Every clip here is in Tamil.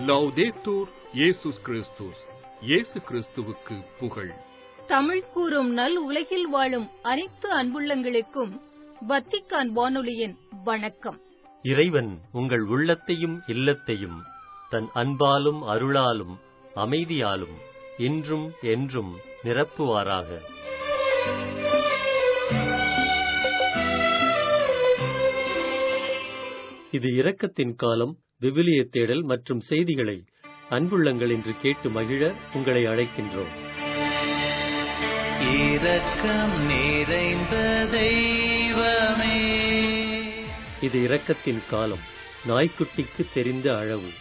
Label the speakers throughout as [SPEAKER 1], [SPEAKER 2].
[SPEAKER 1] லௌதேத்தூர் இயேசுஸ் கிறிஸ்துஸ். இயேசு கிறிஸ்துவுக்கு புகழ்.
[SPEAKER 2] தமிழ் கூறும் நல் உலகில் வாழும் அனைத்து அன்புள்ளங்களுக்கும் வத்திக்கான் வானொலியின் வணக்கம்.
[SPEAKER 3] இறைவன் உங்கள் உள்ளத்தையும் இல்லத்தையும் தன் அன்பாலும் அருளாலும் அமைதியாலும் இன்றும் என்றும் நிரப்புவாராக. இது இரக்கத்தின் காலம். விவிலிய தேடல் மற்றும் செய்திகளை அன்புள்ளங்கள் என்று கேட்டு மகிழ உங்களை அழைக்கின்றோம்.
[SPEAKER 4] இரக்கம் நிறைந்த தெய்வமே.
[SPEAKER 3] இது இரக்கத்தின் காலம். நாய்க்குட்டிக்கு தெரிந்த அழகு.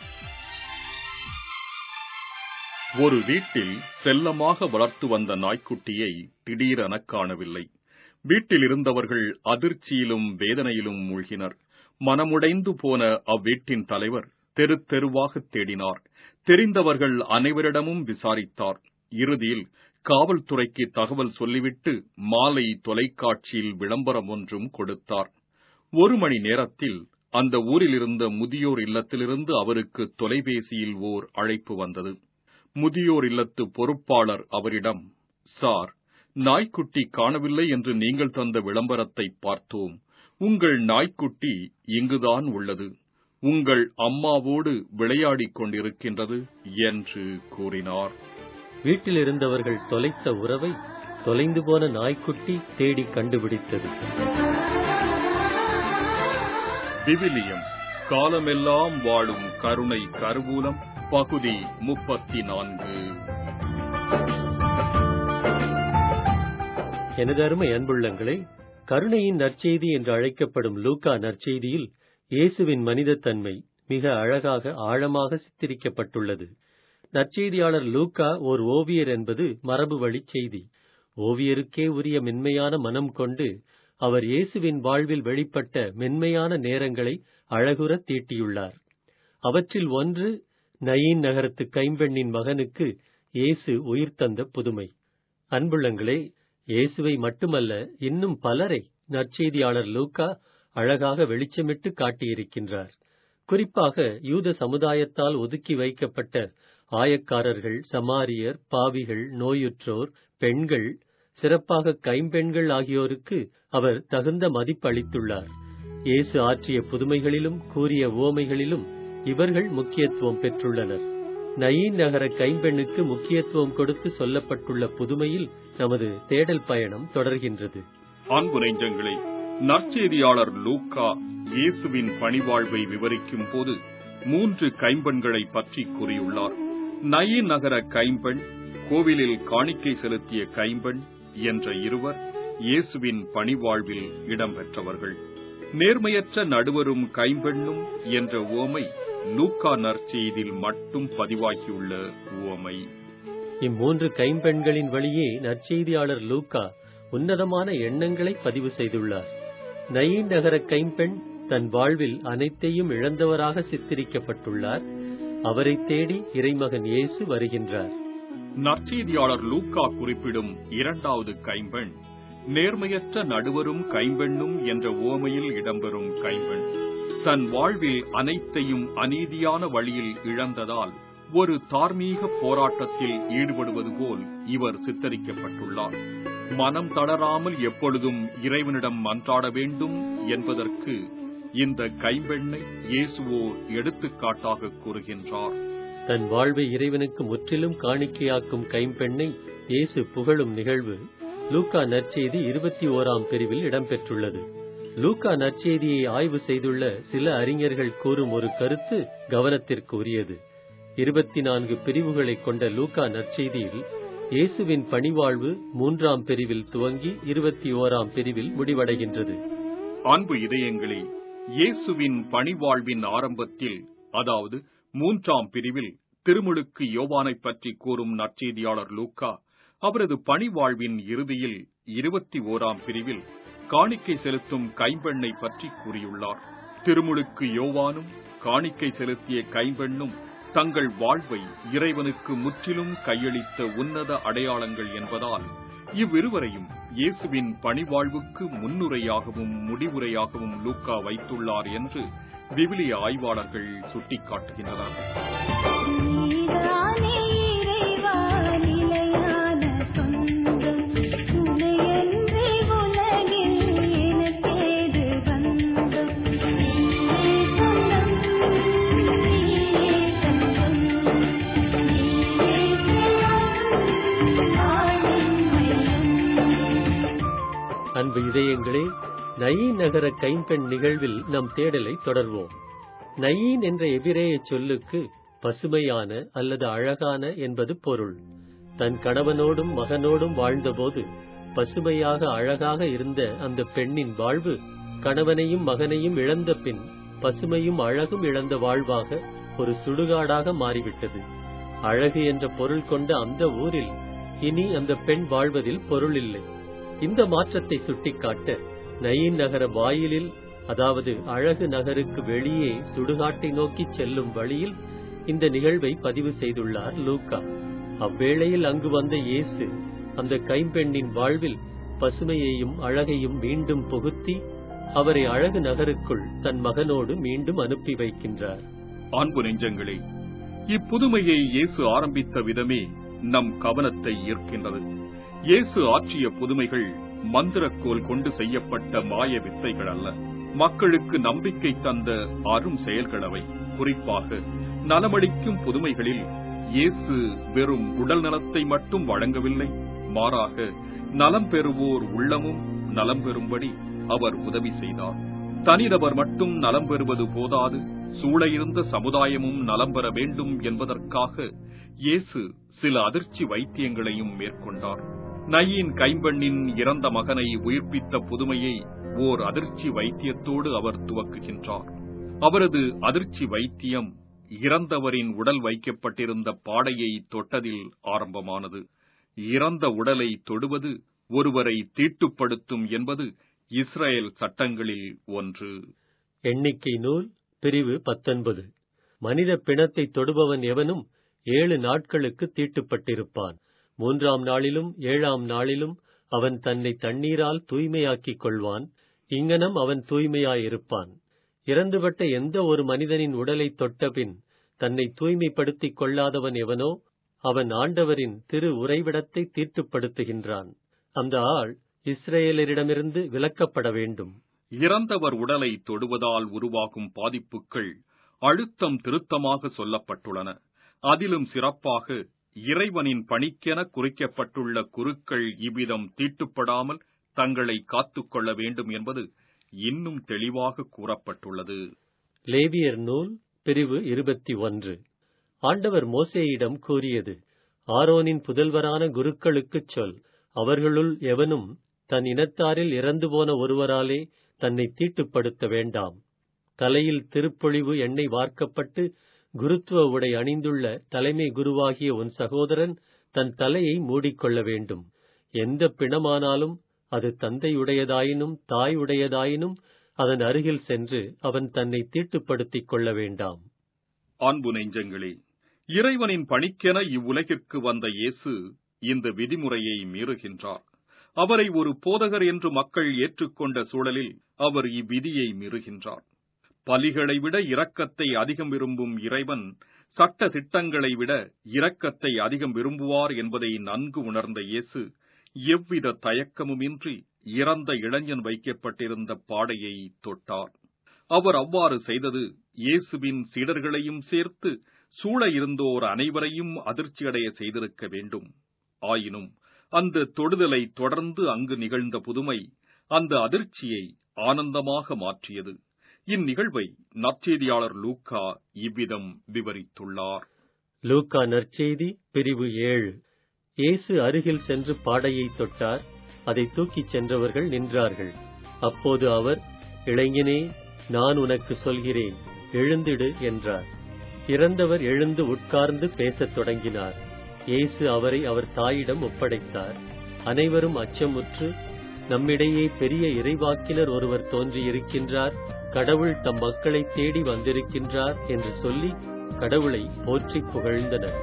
[SPEAKER 1] ஒரு வீட்டில் செல்லமாக வளர்த்து வந்த நாய்க்குட்டியை திடீரென காணவில்லை. வீட்டில் இருந்தவர்கள் அதிர்ச்சியிலும் வேதனையிலும் மூழ்கினர். மனமுடைந்து போன அவ்வீட்டின் தலைவர் தெரு தெருவாக தேடினார். தெரிந்தவர்கள் அனைவரிடமும் விசாரித்தார். இறுதியில் காவல்துறைக்கு தகவல் சொல்லிவிட்டு மாலை தொலைக்காட்சியில் விளம்பரம் ஒன்றும் கொடுத்தார். 1 மணி நேரத்தில் அந்த ஊரில் இருந்த முதியோர் இல்லத்திலிருந்து அவருக்கு தொலைபேசியில் ஓர் அழைப்பு வந்தது. முதியோர் இல்லத்து பொறுப்பாளர் அவரிடம், "சார், நாய்க்குட்டி காணவில்லை என்று நீங்கள் தந்த விளம்பரத்தை பார்த்தோம். உங்கள் நாய்க்குட்டி இங்குதான் உள்ளது. உங்கள் அம்மாவோடு விளையாடிக் கொண்டிருக்கின்றது" என்று கூறினார்.
[SPEAKER 3] வீட்டில் இருந்தவர்கள் தொலைத்த உறவை தொலைந்து போன நாய்க்குட்டி தேடி கண்டுபிடித்தது.
[SPEAKER 1] விவிலியம் காலமெல்லாம் வாழும் கருணை கருவூலம், பகுதி 34.
[SPEAKER 3] எனது அருமை அன்புள்ளங்களே, கருணையின் நற்செய்தி என்று அழைக்கப்படும் லூக்கா நற்செய்தியில் இயேசுவின் மனித தன்மை மிக அழகாக ஆழமாக சித்தரிக்கப்பட்டுள்ளது. நற்செய்தியாளர் லூக்கா ஓர் ஓவியர் என்பது மரபு வழி செய்தி. ஓவியருக்கே உரிய மென்மையான மனம் கொண்டு அவர் இயேசுவின் வாழ்வில் வெளிப்பட்ட மென்மையான நேரங்களை அழகுற தீட்டியுள்ளார். அவற்றில் ஒன்று நயீன் நகரத்து கைம்பெண்ணின் மகனுக்கு இயேசு உயிர் தந்த புதுமை. அன்புள்ளங்களே, இயேசுவை மட்டுமல்ல, இன்னும் பலரை நற்செய்தியாளர் லூக்கா அழகாக வெளிச்சமிட்டு காட்டியிருக்கின்றார். குறிப்பாக யூத சமுதாயத்தால் ஒதுக்கி வைக்கப்பட்ட ஆயக்காரர்கள், சமாரியர், பாவிகள், நோயுற்றோர், பெண்கள், சிறப்பாக கைம்பெண்கள் ஆகியோருக்கு அவர் தகுந்த மதிப்பளித்துள்ளார். இயேசு ஆற்றிய புதுமைகளிலும் கூறிய உவமைகளிலும் இவர்கள் முக்கியத்துவம் பெற்றுள்ளனர். நயீன் நகர கைம்பெண்ணுக்கு முக்கியத்துவம் கொடுத்து சொல்லப்பட்டுள்ள புதுமையில் நமது தேடல் பயணம் தொடர்கின்றது.
[SPEAKER 1] அன்பு நெஞ்சங்களே, நற்செய்தியாளர் லூக்கா இயேசுவின் பணிவாழ்வை விவரிக்கும் போது 3 கைம்பெண்களை பற்றி கூறியுள்ளார். நயீன் நகர கைம்பெண், கோவிலில் காணிக்கை செலுத்திய கைம்பெண் என்ற இருவர் இயேசுவின் பணிவாழ்வில் இடம்பெற்றவர்கள். நேர்மையற்ற நடுவரும் கைம்பெண்ணும் என்ற உவமை லூக்கா நற்செய்தியில் மட்டும் பதிவாகியுள்ள உவமை.
[SPEAKER 3] இம்மூன்று கைம்பெண்களின் வழியே நற்செய்தியாளர் லூக்கா உன்னதமான எண்ணங்களை பதிவு செய்துள்ளார். நயீன் நகர கைம்பெண் தன் வாழ்வில் அனைத்தையும் இழந்தவராக சித்தரிக்கப்பட்டுள்ளார். அவரை தேடி இறைமகன் இயேசு வருகின்றார்.
[SPEAKER 1] நற்செய்தியாளர் லூக்கா குறிப்பிடும் 2வது கைம்பெண் நேர்மையற்ற நடுவரும் கைம்பெண்ணும் என்ற உவமையில் இடம்பெறும் கைம்பெண். தன் வாழ்வில் அனைத்தையும் அநீதியான வழியில் இழந்ததால் ஒரு தார்மீக போராட்டத்தில் ஈடுபடுவது போல் இவர் சித்தரிக்கப்பட்டுள்ளார். மனம் தளராமல் எப்பொழுதும் இறைவனிடம் மன்றாட வேண்டும் என்பதற்கு இந்த கைம்பெண்ணை இயேசுவோ எடுத்துக்காட்டாக கூறுகின்றார்.
[SPEAKER 3] தன் வாழ்வை இறைவனுக்கு முற்றிலும் காணிக்கையாக்கும் கைம்பெண்ணை இயேசு புகழும் நிகழ்வு லூக்கா நற்செய்தி 21ஆம் பிரிவில் இடம்பெற்றுள்ளது. லூக்கா நற்செய்தியை ஆய்வு செய்துள்ள சில அறிஞர்கள் கூறும் ஒரு கருத்து கவனத்திற்கு உரியது. 24 பிரிவுகளை கொண்ட லூக்கா நற்செய்தியில் இயேசுவின் பணிவாழ்வு 3ஆம் பிரிவில் துவங்கி 21ஆம் பிரிவில் முடிவடைகின்றது.
[SPEAKER 1] அன்பு இதயங்களே, இயேசுவின் பணிவாழ்வின் ஆரம்பத்தில், அதாவது 3ஆம் பிரிவில் திருமுழுக்கு யோவானை பற்றி கூறும் நற்செய்தியாளர் லூக்கா அவரது பணிவாழ்வின் இறுதியில் 21ஆம் பிரிவில் காணிக்கை செலுத்தும் கைம்பெண்ணை பற்றி கூறியுள்ளார். திருமுழுக்கு யோவானும் காணிக்கை செலுத்திய கைம்பெண்ணும் தங்கள் வாழ்வை இறைவனுக்கு முற்றிலும் கையளித்த உன்னத அடையாளங்கள் என்பதால் இவ்விருவரையும் இயேசுவின் பணிவாழ்வுக்கு முன்னுரையாகவும் முடிவுரையாகவும் லூக்கா வைத்துள்ளார் என்று விவிலிய ஆய்வாளர்கள் சுட்டிக்காட்டுகின்றனர்.
[SPEAKER 3] அன்பு இதயங்களே, நயீன் நகர கைம்பெண் நிகழ்வில் நம் தேடலை தொடர்வோம். நயீன் என்ற எபிரேய சொல்லுக்கு பசுமையான அல்லது அழகான என்பது பொருள். தன் கணவனோடும் மகனோடும் வாழ்ந்தபோது பசுமையாக அழகாக இருந்த அந்த பெண்ணின் வாழ்வு கணவனையும் மகனையும் இழந்த பின் பசுமையும் அழகும் இழந்த வாழ்வாக ஒரு சுடுகாடாக மாறிவிட்டது. அழகு என்ற பொருள் கொண்ட அந்த ஊரில் இனி அந்த பெண் வாழ்வதில் பொருள் இல்லை. இந்த மாற்றத்தை சுட்டிக்காட்ட நயீன் நகர வாயிலில், அதாவது அழகு நகருக்கு வெளியே சுடுகாட்டை நோக்கி செல்லும் வழியில் இந்த நிகழ்வை பதிவு செய்துள்ளார் லூக்கா. அவ்வேளையில் அங்கு வந்த இயேசு அந்த கைம்பெண்ணின் வாழ்வில் பசுமையையும் அழகையும் மீண்டும் புகுத்தி அவரை அழகு நகருக்குள் தன் மகனோடு மீண்டும் அனுப்பி வைக்கின்றார்.
[SPEAKER 1] அன்பு நெஞ்சங்களே, இப்புதுமையை இயேசு ஆரம்பித்த விதமே நம் கவனத்தை ஈர்க்கின்றது. இயேசு ஆற்றிய புதுமைகள் மந்திரக்கோல் கொண்டு செய்யப்பட்ட மாய வித்தைகள் அல்ல. மக்களுக்கு நம்பிக்கை தந்த அரும் செயல்கள் அவை. குறிப்பாக நலமளிக்கும் புதுமைகளில் இயேசு வெறும் உடல் நலத்தை மட்டும் வழங்கவில்லை, மாறாக நலம் பெறுவோர் உள்ளமும் நலம் பெறும்படி அவர் உதவி செய்தார். தனிநபர் மட்டும் நலம் பெறுவது போதாது, சூழ இருந்த சமுதாயமும் நலம் பெற வேண்டும் என்பதற்காக இயேசு சில அதிர்ச்சி வைத்தியங்களையும் மேற்கொண்டார். நயீன் கைம்பெண்ணின் இறந்த மகனை உயிர்ப்பித்த புதுமையை ஓர் அதிர்ச்சி வைத்தியத்தோடு அவர் துவக்குகின்றார். அவரது அதிர்ச்சி வைத்தியம் இறந்தவரின் உடல் வைக்கப்பட்டிருந்த பாடையை தொட்டதில் ஆரம்பமானது. இறந்த உடலை தொடுவது ஒருவரை தீட்டுப்படுத்தும் என்பது இஸ்ரேல் சட்டங்களில் ஒன்று.
[SPEAKER 3] எண்ணிக்கை நூல் பிரிவு 19. மனித பிணத்தை தொடுபவன் எவனும் 7 நாட்களுக்கு தீட்டுப்பட்டிருப்பான். 3ஆம் நாளிலும் 7ஆம் நாளிலும் அவன் தன்னை தண்ணீரால் தூய்மையாக்கிக் கொள்வான். இங்ஙனம் அவன் தூய்மையாயிருப்பான். இறந்துபட்ட எந்த ஒரு மனிதனின் உடலை தொட்டபின் தன்னை தூய்மைப்படுத்திக் கொள்ளாதவன் எவனோ அவன் ஆண்டவரின் திரு உறைவிடத்தை தீட்டுப்படுத்துகின்றான். அந்த ஆள் இஸ்ரேலரிடமிருந்து விலக்கப்பட வேண்டும்.
[SPEAKER 1] இறந்தவர் உடலை தொடுவதால் உருவாகும் பாதிப்புகள் அழுத்தம் திருத்தமாக சொல்லப்பட்டுள்ளன. அதிலும் சிறப்பாக இறைவனின் பணிக்கென குறிக்கப்பட்டுள்ள குருக்கள் இவ்விதம் தீட்டுப்படாமல் தங்களை காத்துக்கொள்ள வேண்டும் என்பது இன்னும் தெளிவாக கூறப்பட்டுள்ளது.
[SPEAKER 3] லேவியர் நூல் பிரிவு 21. ஆண்டவர் மோசேயிடம் கூறியது: ஆரோனின் புதல்வரான குருக்களுக்குச் சொல், அவர்களுள் எவனும் தன் இனத்தாரில் இறந்து போன ஒருவராலே தன்னை தீட்டுப்படுத்த வேண்டாம். தலையில் திருப்பொழிவு எண்ணெய் வார்க்கப்பட்டு குருத்துவ உடை அணிந்துள்ள தலைமை குருவாகிய உன் சகோதரன் தன் தலையை மூடிக்கொள்ள வேண்டும். எந்த பிணமானாலும் அது தந்தையுடையதாயினும் தாயுடையதாயினும் அதன் அருகில் சென்று அவன் தன்னை தீட்டுப்படுத்திக் கொள்ள வேண்டாம்.
[SPEAKER 1] அன்பு நெஞ்சங்களே, இறைவனின் பணிக்கென இவ்வுலகிற்கு வந்த இயேசு இந்த விதிமுறையை மீறுகின்றார். அவரை ஒரு போதகர் என்று மக்கள் ஏற்றுக்கொண்ட சூழலில் அவர் இவ்விதியை மீறுகின்றார். பலிகளை விட இரக்கத்தை அதிகம் விரும்பும் இறைவன் சட்ட திட்டங்களை விட இரக்கத்தை அதிகம் விரும்புவார் என்பதை நன்கு உணர்ந்த இயேசு எவ்வித தயக்கமுமின்றி இறந்த இளைஞன் வைக்கப்பட்டிருந்த பாடையை தொட்டார். அவர் அவ்வாறு செய்தது இயேசுவின் சீடர்களையும் சேர்த்து சூழ இருந்தோர் அனைவரையும் அதிர்ச்சியடைய செய்திருக்க வேண்டும். ஆயினும் அந்த தொடுதலை தொடர்ந்து அங்கு நிகழ்ந்த புதுமை அந்த அதிர்ச்சியை ஆனந்தமாக மாற்றியது. இந்நிகழ்வை நற்செய்தியாளர் லூக்கா இவ்விதம் விவரித்துள்ளார்.
[SPEAKER 3] லூக்கா நற்செய்தி பிரிவு 7. இயேசு அருகில் சென்று பாடையை தொட்டார். அதை தூக்கிச் சென்றவர்கள் நின்றார்கள். அப்போது அவர், இளைஞனே, நான் உனக்கு சொல்கிறேன், எழுந்திடு என்றார். இறந்தவர் எழுந்து உட்கார்ந்து பேசத் தொடங்கினார். இயேசு அவரை அவர் தாயிடம் ஒப்படைத்தார். அனைவரும் அச்சமுற்று, நம்மிடையே பெரிய இறைவாக்கினர் ஒருவர் தோன்றியிருக்கின்றார், கடவுள் தம் மக்களை தேடி வந்திருக்கின்றார் என்று சொல்லி கடவுளை போற்றி புகழ்ந்தனர்.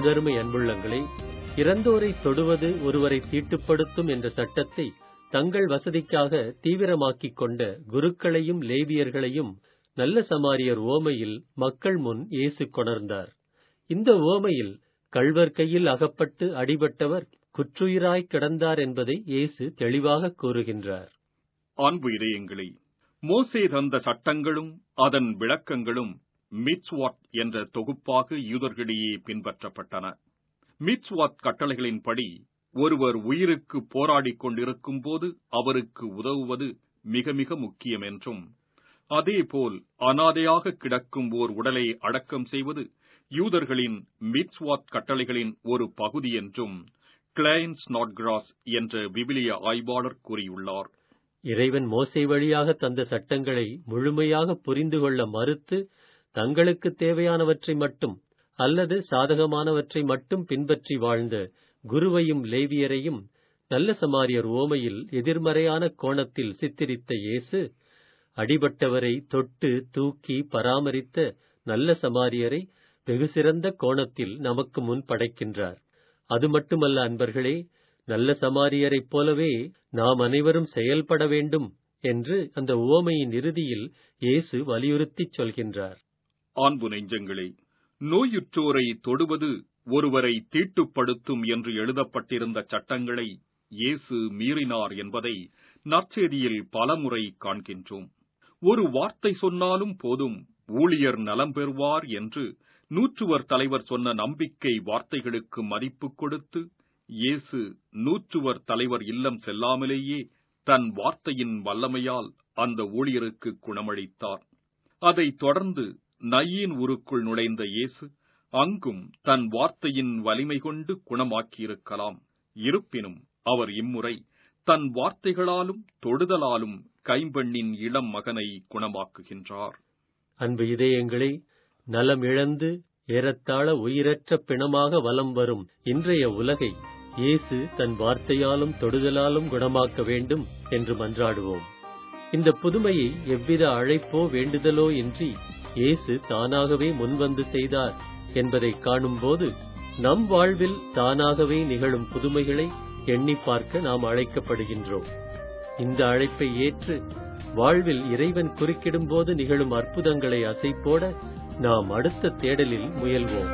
[SPEAKER 3] எனதருமை அன்புள்ளங்களே, இறந்தோரை தொடுவது ஒருவரை தீட்டுப்படுத்தும் என்ற சட்டத்தை தங்கள் வசதிக்காக தீவிரமாக்கிக் கொண்ட குருக்களையும் லேவியர்களையும் நல்ல சமாரியர் உவமையில் மக்கள் முன் இயேசு கொணர்ந்தார். இந்த உவமையில் கள்வர் கையில் அகப்பட்டு அடிபட்டவர் குற்றுயிராய் கிடந்தார் என்பதை இயேசு தெளிவாக கூறுகின்றார்.
[SPEAKER 1] அன்பு இதயங்களே, மோசே தந்த சட்டங்களும் அதன் விளக்கங்களும் மிட்ஸ்வாட் என்ற தொகுப்பாக யூதர்களிடையே பின்பற்றப்பட்டன. மிட்ஸ்வாட் கட்டளைகளின்படி ஒருவர் உயிருக்கு போராடிக் கொண்டிருக்கும் போது அவருக்கு உதவுவது மிக மிக முக்கியம் என்றும், அதேபோல் அனாதையாக கிடக்கும் ஓர் உடலை அடக்கம் செய்வது யூதர்களின் மிட்ஸ்வாட் கட்டளைகளின் ஒரு பகுதி என்றும் கிளைன் ஸ்நாட்கிராஸ் என்ற விவிலிய ஆய்வாளர் கூறியுள்ளார்.
[SPEAKER 3] இறைவன் மோசே வழியாக தந்த சட்டங்களை முழுமையாக புரிந்து கொள்ள மறுத்து தங்களுக்கு தேவையானவற்றை மட்டும் அல்லது சாதகமானவற்றை மட்டும் பின்பற்றி வாழ்ந்த குருவையும் லேவியரையும் நல்ல சமாரியர் உவமையில் எதிர்மறையான கோணத்தில் சித்தரித்த இயேசு, அடிபட்டவரை தொட்டு தூக்கி பராமரித்த நல்ல சமாரியரை வெகு சிறந்த கோணத்தில் நமக்கு முன் படைக்கின்றார். அது மட்டுமல்ல அன்பர்களே, நல்ல சமாரியரைப் போலவே நாம் அனைவரும் செயல்பட வேண்டும் என்று அந்த உவமையின் இறுதியில் இயேசு வலியுறுத்திச் சொல்கின்றார்.
[SPEAKER 1] அன்பு நெஞ்சங்களே, நோயுற்றோரை தொடுவது ஒருவரை தீட்டுப்படுத்தும் என்று எழுதப்பட்டிருந்த சட்டங்களை இயேசு மீறினார் என்பதை நற்செய்தியில் பலமுறை காண்கின்றோம். ஒரு வார்த்தை சொன்னாலும் போதும் ஊழியர் நலம் பெறுவார் என்று நூற்றுவர் தலைவர் சொன்ன நம்பிக்கை வார்த்தைகளுக்கு மதிப்பு கொடுத்து இயேசு நூற்றுவர் தலைவர் இல்லம் செல்லாமலேயே தன் வார்த்தையின் வல்லமையால் அந்த ஊழியருக்கு குணமளித்தார். அதைத் தொடர்ந்து நயீன் ஊருக்குள் நுழைந்த இயேசு அங்கும் தன் வார்த்தையின் வலிமை கொண்டு குணமாக்கியிருக்கலாம். இருப்பினும் அவர் இம்முறை தன் வார்த்தைகளாலும் தொடுதலாலும் கைம்பெண்ணின் இளம் மகனை குணமாக்குகின்றார்.
[SPEAKER 3] அன்பு இதயங்களே, நலம் இழந்து ஏறத்தாழ உயிரற்ற பிணமாக வலம் வரும் இன்றைய உலகை இயேசு தன் வார்த்தையாலும் தொடுதலாலும் குணமாக்க வேண்டும் என்று மன்றாடுவோம். இந்த புதுமையை எவ்வித அழைப்போ வேண்டுதலோ இன்றி இயேசு தானாகவே முன்வந்து செய்தார் என்பதை காணும்போது நம் வாழ்வில் தானாகவே நிகழும் புதுமைகளை எண்ணி பார்க்க நாம் அழைக்கப்படுகின்றோம். இந்த அழைப்பை ஏற்று வாழ்வில் இறைவன் குறுக்கிடும் போது நிகழும் அற்புதங்களை அசைப்போட நாம் அடுத்த தேடலில் முயல்வோம்.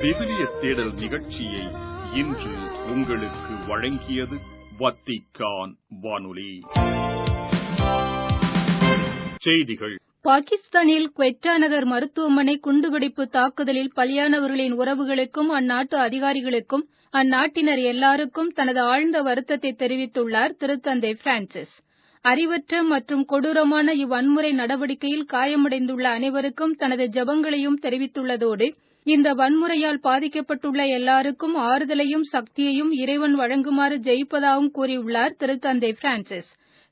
[SPEAKER 1] விவிலிய தேடல் நிகழ்ச்சியை இன்று உங்களுக்கு வழங்கியது வத்திக்கான் வானொலி. செய்திகள்.
[SPEAKER 2] பாகிஸ்தானில் குவெட்டா நகர் மருத்துவமனை குண்டுவெடிப்பு தாக்குதலில் பலியானவர்களின் உறவுகளுக்கும் அந்நாட்டு அதிகாரிகளுக்கும் அந்நாட்டினர் எல்லாருக்கும் தனது ஆழ்ந்த வருத்தத்தை தெரிவித்துள்ளார் திருத்தந்தை பிரான்சிஸ். அறிவற்ற மற்றும் கொடூரமான இவ்வன்முறை நடவடிக்கையில் காயமடைந்துள்ள அனைவருக்கும் தனது ஜெபங்களையும் தெரிவித்துள்ளதோடு இந்த வன்முறையால் பாதிக்கப்பட்டுள்ள எல்லாருக்கும் ஆறுதலையும் சக்தியையும் இறைவன் வழங்குமாறு ஜெயிப்பதாகவும் கூறியுள்ளார் திருத்தந்தை பிரான்சிஸ்.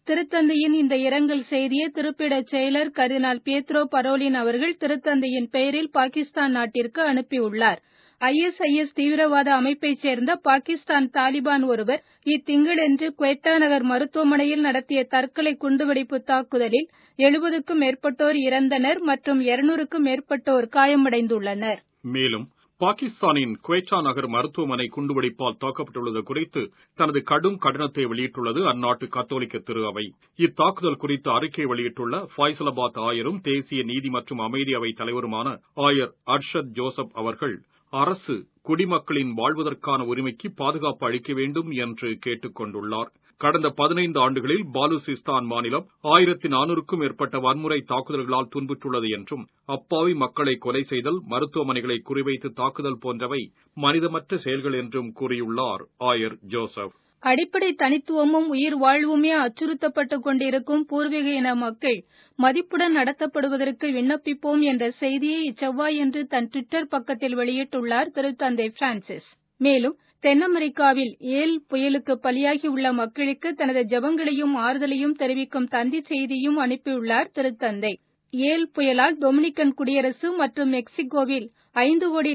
[SPEAKER 2] திருத்தந்தையின் இந்த இரங்கல் செய்தியை திருப்பிடச் செயலர் கர்தினால் பியத்ரோ பரோலின் அவர்கள் திருத்தந்தையின் பெயரில் பாகிஸ்தான் நாட்டிற்கு அனுப்பியுள்ளார். ISIS தீவிரவாத அமைப்பைச் சேர்ந்த பாகிஸ்தான் தாலிபான் ஒருவர் இத்திங்களன்று குவெட்டா நகர் மருத்துவமனையில் நடத்திய தற்கொலை குண்டுவெடிப்பு தாக்குதலில் 70க்கும் மேற்பட்டோர் இறந்தனர் மற்றும் 200க்கும் மேற்பட்டோர் காயமடைந்துள்ளனர்.
[SPEAKER 1] மேலும் பாகிஸ்தானின் குவெட்டா நகர் மருத்துவமனை குண்டுவெடிப்பால் தாக்கப்பட்டுள்ளது குறித்து தனது கடும் கண்டனத்தை வெளியிட்டுள்ளது அந்நாட்டு கத்தோலிக்க திரு அவை. இத்தாக்குதல் குறித்து அறிக்கை வெளியிட்டுள்ள ஃபைசலாபாத் ஆயரும் தேசிய நீதி மற்றும் அமைதி அவை தலைவருமான ஆயர் அர்ஷத் ஜோசப் அவர்கள், அரசு குடிமக்களின் வாழ்வதற்கான உரிமைக்கு பாதுகாப்பு அளிக்க வேண்டும் என்று கேட்டுக் கொண்டுள்ளார். கடந்த 15 ஆண்டுகளில் பாலுசிஸ்தான் மாநிலம் 1400க்கும் மேற்பட்ட வன்முறை தாக்குதல்களால் துன்புற்றுள்ளது என்றும் அப்பாவி மக்களை கொலை செய்தல், மருத்துவமனைகளை குறிவைத்து தாக்குதல் போன்றவை மனிதமற்ற செயல்கள் என்றும் கூறியுள்ளார் ஆயர் ஜோசப்.
[SPEAKER 2] அடிப்படை தனித்துவமும் உயிர் வாழ்வுமே அச்சுறுத்தப்பட்டுக் கொண்டிருக்கும் பூர்வீக இன மக்கள் மதிப்புடன் நடத்தப்படுவதற்கு விண்ணப்பிப்போம் என்ற செய்தியை இச்செவ்வாயன்று தன் ட்விட்டர் பக்கத்தில் வெளியிட்டுள்ளார் திருத்தந்தை பிரான்சிஸ். மேலும் தென் அமெரிக்காவில் ஏல் புயலுக்கு பலியாகியுள்ள மக்களுக்கு தனது ஜெபங்களையும் ஆறுதலையும் தெரிவிக்கும் தந்தி செய்தியும் அனுப்பியுள்ளார் திருத்தந்தை. ஏல் புயலால் டொமினிக்கன் குடியரசு மற்றும் மெக்சிகோவில் $5 கோடி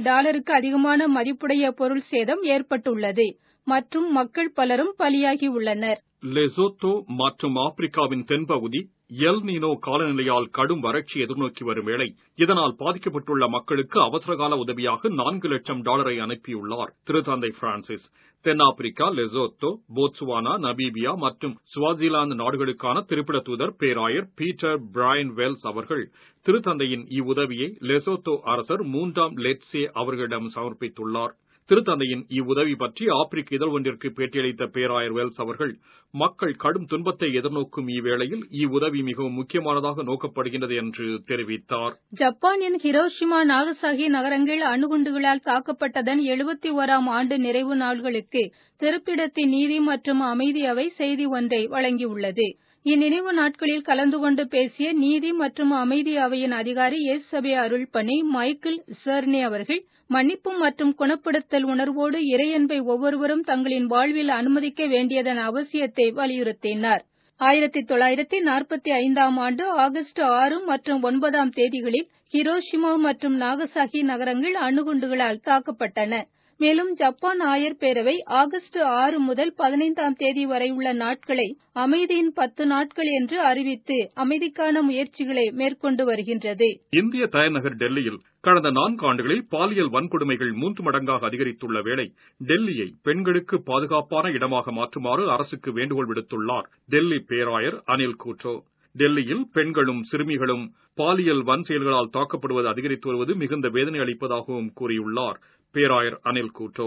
[SPEAKER 2] அதிகமான மதிப்புடைய பொருள் சேதம் ஏற்பட்டுள்ளது மற்றும் மக்கள் பலரும் பலியாகியுள்ளனர்.
[SPEAKER 1] லெசோத்தோ மற்றும் ஆப்பிரிக்காவின் தென்பகுதி எல் நீனோ காலநிலையால் கடும் வறட்சி எதிர்நோக்கி வரும் வேளை இதனால் பாதிக்கப்பட்டுள்ள மக்களுக்கு அவசரகால உதவியாக $4 லட்சம் அனுப்பியுள்ளார் திருத்தந்தை பிரான்சிஸ். தென்னாப்பிரிக்கா, லெசோத்தோ, போட்சுவானா, நமீபியா மற்றும் ஸ்வாசிலாந்து நாடுகளுக்கான திருப்பிட தூதர் பேராயர் பீட்டர் பிரையன் வெல்ஸ் அவர்கள் திருத்தந்தையின் இவ்வுதவியை லெசோத்தோ அரசர் 3ஆம் லெட்சே அவர்களிடம் சமர்ப்பித்துள்ளார். திருத்தந்தையின் இவ்வுதவி பற்றி ஆப்பிரிக்க இதழ் ஒன்றிற்கு பேட்டியளித்த பேராயர் வெல்ஸ் அவர்கள், மக்கள் கடும் துன்பத்தை எதிர்நோக்கும் இவ்வேளையில் இவ்வுதவி மிகவும் முக்கியமானதாக நோக்கப்படுகின்றது என்று தெரிவித்தார்.
[SPEAKER 2] ஜப்பானின் ஹிரோஷிமா, நாகசாகி நகரங்கள் அணுகுண்டுகளால் தாக்கப்பட்டதன் 71ஆம் ஆண்டு நிறைவு நாள்களுக்கு திருப்பிடத்தின் நீதி மற்றும் அமைதி அவை செய்தி ஒன்றை வழங்கியுள்ளது. இந்நினைவு நாட்களில் கலந்து கொண்டு பேசிய நீதி மற்றும் அமைதி அவையின் அதிகாரி இயேசுசபை அருள்பணி மைக்கேல் சர்னே அவர்கள், மன்னிப்பு மற்றும் குணப்படுத்தல் உணர்வோடு இறையன்பை ஒவ்வொருவரும் தங்களின் வாழ்வில் அனுமதிக்க வேண்டியதன் அவசியத்தை வலியுறுத்தினார். 1945ஆம் ஆண்டு ஆகஸ்ட் 6 மற்றும் 9ஆம் தேதிகளில் ஹிரோஷிமா மற்றும் நாகசாகி நகரங்கள் அணுகுண்டுகளால் தாக்கப்பட்டன. மேலும் ஜப்பான் ஆயர் பேரவை ஆகஸ்ட் 6 முதல் 15ஆம் தேதி வரை உள்ள நாட்களை அமைதியின் 10 நாட்கள் என்று அறிவித்து அமைதிக்கான முயற்சிகளை மேற்கொண்டு வருகின்றது.
[SPEAKER 1] இந்திய தலைநகர் டெல்லியில் கடந்த 4 ஆண்டுகளில் பாலியல் வன்கொடுமைகள் 3 மடங்காக அதிகரித்துள்ள வேளை டெல்லியை பெண்களுக்கு பாதுகாப்பான இடமாக மாற்றுமாறு அரசுக்கு வேண்டுகோள் விடுத்துள்ளார் டெல்லி பேராயர் அனில் கூட்டோ. டெல்லியில் பெண்களும் சிறுமிகளும் பாலியல் வன் செயல்களால் தாக்கப்படுவது அதிகரித்து வருவது மிகுந்த வேதனை அளிப்பதாகவும் கூறியுள்ளார் பேராயர் அனில் கூட்டோ.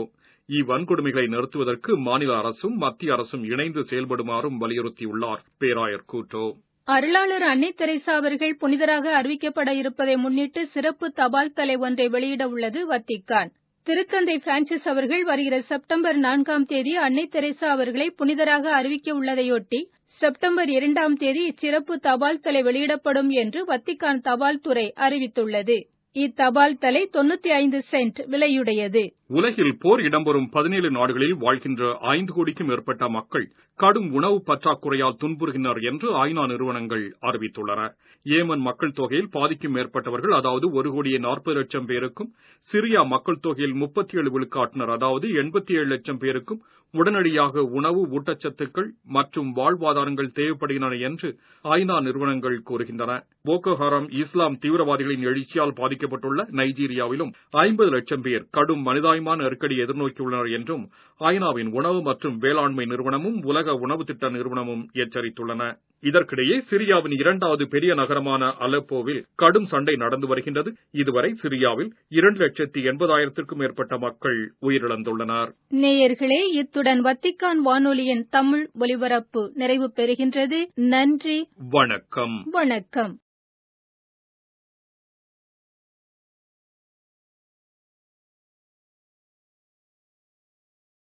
[SPEAKER 1] இவ்வன்கொடுமைகளை நிறுத்துவதற்கு மாநில அரசும் மத்திய அரசும் இணைந்து செயல்படுமாறும் வலியுறுத்தியுள்ளார் பேராயர் கூட்டோ.
[SPEAKER 2] அருளாளர் அன்னை தெரசா அவர்கள் புனிதராக அறிவிக்கப்பட இருப்பதை முன்னிட்டு சிறப்பு தபால் தலை ஒன்றை வெளியிட உள்ளது வத்திக்கான். திருத்தந்தை பிரான்சிஸ் அவர்கள் வருகிற செப்டம்பர் 4ஆம் தேதி அன்னை தெரசா அவர்களை புனிதராக அறிவிக்க உள்ளதையொட்டி செப்டம்பர் 2ஆம் தேதி இச்சிறப்பு தபால் தலை வெளியிடப்படும் என்று வத்திக்கான் தபால் துறை அறிவித்துள்ளது. இத்தபால் தலை 95 சென்ட் விலையுடையது.
[SPEAKER 1] உலகில் போர் இடம்பெறும் 17 நாடுகளில் வாழ்கின்ற 5 கோடிக்கும் மேற்பட்ட மக்கள் கடும் உணவு பற்றாக்குறையால் துன்புறுகின்றனர் என்று ஐநா நிறுவனங்கள் அறிவித்துள்ளன. ஏமன் மக்கள் தொகையில் பாதிக்கும் மேற்பட்டவர்கள், அதாவது 1,40,00,000 பேருக்கும், சிரியா மக்கள் தொகையில் 37 விழுக்காட்டினர், அதாவது 87 லட்சம் பேருக்கும் உடனடியாக உணவு, ஊட்டச்சத்துக்கள் மற்றும் வாழ்வாதாரங்கள் தேவைப்படுகின்றன என்று ஐநா நிறுவனங்கள் கூறுகின்றன. போகோ ஹராம் இஸ்லாம் தீவிரவாதிகளின் எழுச்சியால் பாதிக்கப்பட்டுள்ள நைஜீரியாவிலும் 50 லட்சம் பேர் கடும் மனிதாயமான நெருக்கடி எதிர்நோக்கியுள்ளனர் என்றும் ஐநாவின் உணவு மற்றும் வேளாண்மை நிறுவனமும் உலக உணவு திட்ட நிறுவனமும் எச்சரித்துள்ளன. இதற்கிடையே சிரியாவின் 2வது பெரிய நகரமான அலப்போவில் கடும் சண்டை நடந்து வருகின்றது. இதுவரை சிரியாவில் 2,80,000க்கும் மேற்பட்ட மக்கள் உயிரிழந்துள்ளனர்.
[SPEAKER 2] நேயர்களே, இத்துடன் வத்திக்கான் வானொலியின் தமிழ் ஒலிபரப்பு நிறைவு பெறுகின்றது. நன்றி,
[SPEAKER 1] வணக்கம்.
[SPEAKER 2] வணக்கம்.